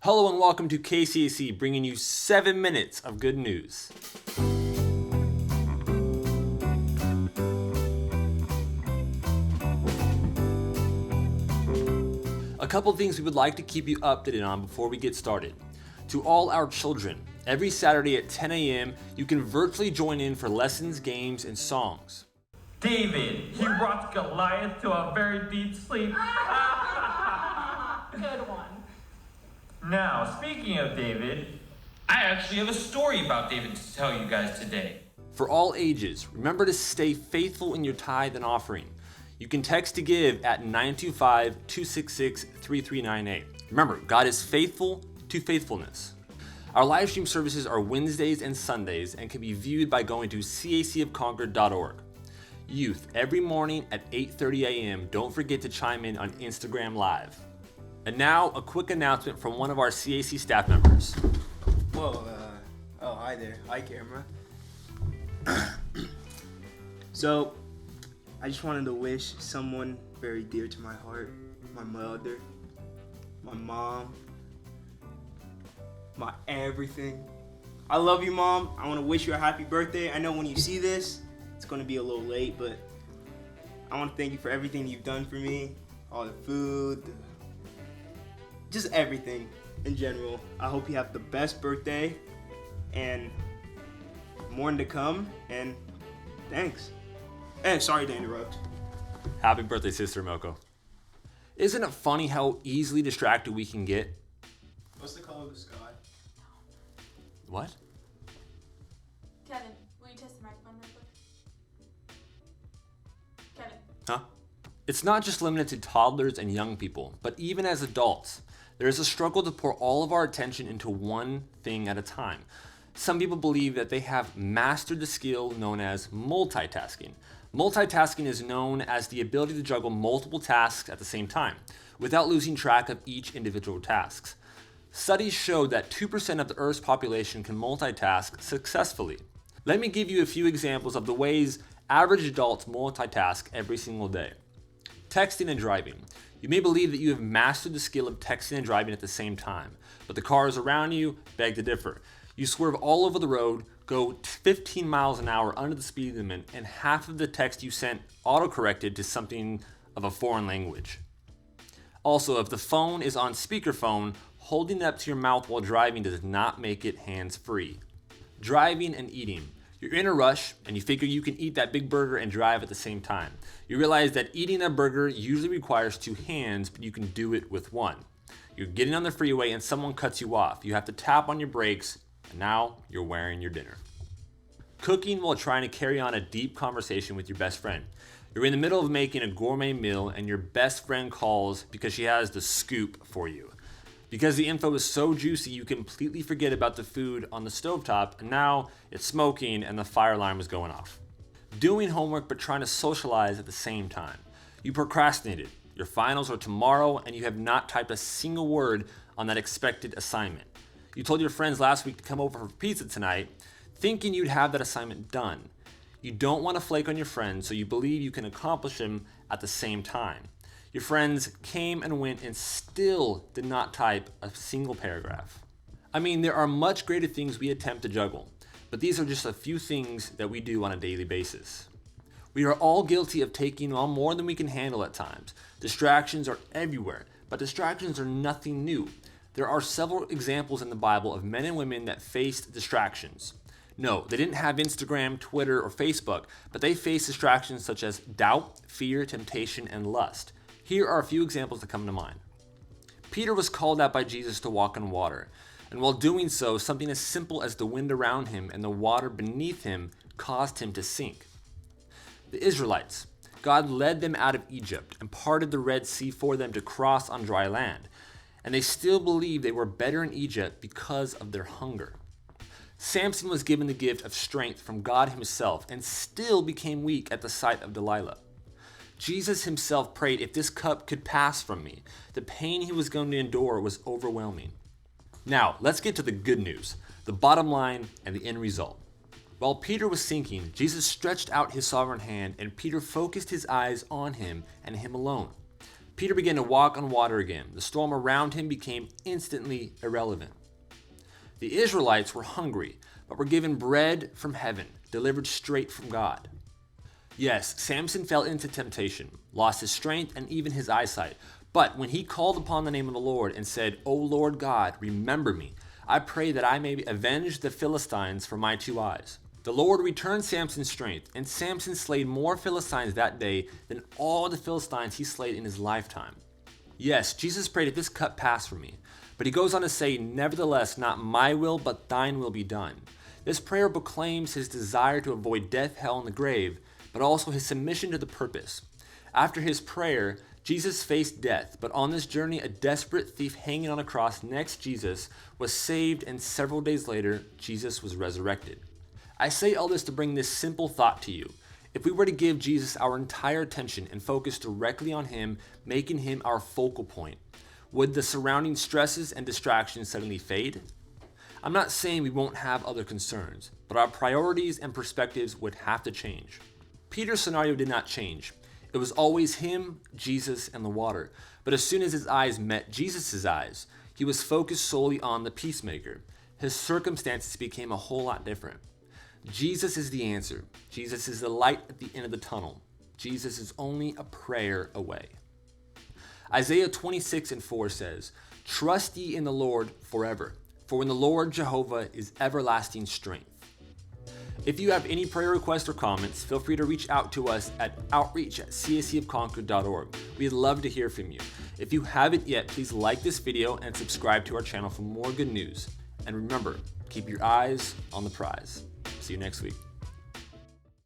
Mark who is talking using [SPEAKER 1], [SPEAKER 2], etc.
[SPEAKER 1] Hello and welcome to KCAC, bringing you 7 minutes of good news. A couple things we would like to keep you updated on before we get started. To all our children, every Saturday at 10 a.m., you can virtually join in for lessons, games, and songs.
[SPEAKER 2] David, he rocked Goliath to a very deep sleep.
[SPEAKER 3] Good one.
[SPEAKER 2] Now, speaking of David, I actually have a story about David to tell you guys today.
[SPEAKER 1] For all ages, remember to stay faithful in your tithe and offering. You can text to give at 925-266-3398. Remember, God is faithful to faithfulness. Our live stream services are Wednesdays and Sundays and can be viewed by going to cacofconcord.org. Youth, every morning at 8:30 a.m., don't forget to chime in on Instagram Live. And now, a quick announcement from one of our CAC staff members.
[SPEAKER 4] Whoa, hi there. Hi, camera. So, I just wanted to wish someone very dear to my heart, my mother, my mom, my everything. I love you, Mom. I want to wish you a happy birthday. I know when you see this, it's going to be a little late, but I want to thank you for everything you've done for me, all the food, just everything in general. I hope you have the best birthday and more to come, and thanks. And sorry to interrupt.
[SPEAKER 1] Happy birthday, Sister Moko. Isn't it funny how easily distracted we can get?
[SPEAKER 4] What's the color of the sky?
[SPEAKER 1] What?
[SPEAKER 3] Kevin, will you test the microphone real quick? Kevin.
[SPEAKER 1] Huh? It's not just limited to toddlers and young people, but even as adults, there is a struggle to pour all of our attention into one thing at a time. Some people believe that they have mastered the skill known as multitasking. Multitasking is known as the ability to juggle multiple tasks at the same time, without losing track of each individual task. Studies show that 2% of the Earth's population can multitask successfully. Let me give you a few examples of the ways average adults multitask every single day. Texting and driving. You may believe that you have mastered the skill of texting and driving at the same time, but the cars around you beg to differ. You swerve all over the road, go 15 miles an hour under the speed limit, and half of the text you sent autocorrected to something of a foreign language. Also, if the phone is on speakerphone, holding it up to your mouth while driving does not make it hands-free. Driving and eating. You're in a rush and you figure you can eat that big burger and drive at the same time. You realize that eating a burger usually requires 2 hands, but you can do it with 1. You're getting on the freeway and someone cuts you off. You have to tap on your brakes, and now you're wearing your dinner. Cooking while trying to carry on a deep conversation with your best friend. You're in the middle of making a gourmet meal and your best friend calls because she has the scoop for you. Because the info is so juicy, you completely forget about the food on the stovetop, and now it's smoking and the fire alarm is going off. Doing homework but trying to socialize at the same time. You procrastinated. Your finals are tomorrow and you have not typed a single word on that expected assignment. You told your friends last week to come over for pizza tonight, thinking you'd have that assignment done. You don't want to flake on your friends, so you believe you can accomplish them at the same time. Your friends came and went and still did not type a single paragraph. I mean, there are much greater things we attempt to juggle, but these are just a few things that we do on a daily basis. We are all guilty of taking on more than we can handle at times. Distractions are everywhere, but distractions are nothing new. There are several examples in the Bible of men and women that faced distractions. No, they didn't have Instagram, Twitter, or Facebook, but they faced distractions such as doubt, fear, temptation, and lust. Here are a few examples that come to mind. Peter was called out by Jesus to walk on water, and while doing so, something as simple as the wind around him and the water beneath him caused him to sink. The Israelites, God led them out of Egypt and parted the Red Sea for them to cross on dry land, and they still believed they were better in Egypt because of their hunger. Samson was given the gift of strength from God himself and still became weak at the sight of Delilah. Jesus himself prayed, if this cup could pass from me. The pain he was going to endure was overwhelming. Now, let's get to the good news, the bottom line, and the end result. While Peter was sinking, Jesus stretched out his sovereign hand, and Peter focused his eyes on him and him alone. Peter began to walk on water again. The storm around him became instantly irrelevant. The Israelites were hungry, but were given bread from heaven, delivered straight from God. Yes, Samson fell into temptation, lost his strength and even his eyesight. But when he called upon the name of the Lord and said, "O Lord God, remember me. I pray that I may avenge the Philistines for my 2 eyes." The Lord returned Samson's strength, and Samson slayed more Philistines that day than all the Philistines he slayed in his lifetime. Yes, Jesus prayed, "If this cup pass from me." But he goes on to say, "Nevertheless, not my will, but thine will be done." This prayer proclaims his desire to avoid death, hell, and the grave, but also his submission to the purpose. After his prayer, Jesus faced death, but on this journey, a desperate thief hanging on a cross next to Jesus was saved, and several days later, Jesus was resurrected. I say all this to bring this simple thought to you. If we were to give Jesus our entire attention and focus directly on him, making him our focal point, would the surrounding stresses and distractions suddenly fade? I'm not saying we won't have other concerns, but our priorities and perspectives would have to change. Peter's scenario did not change. It was always him, Jesus, and the water. But as soon as his eyes met Jesus' eyes, he was focused solely on the peacemaker. His circumstances became a whole lot different. Jesus is the answer. Jesus is the light at the end of the tunnel. Jesus is only a prayer away. Isaiah 26:4 says, "Trust ye in the Lord forever, for in the Lord Jehovah is everlasting strength." If you have any prayer requests or comments, feel free to reach out to us at outreach@cacofconcord.org. We'd love to hear from you. If you haven't yet, please like this video and subscribe to our channel for more good news. And remember, keep your eyes on the prize. See you next week.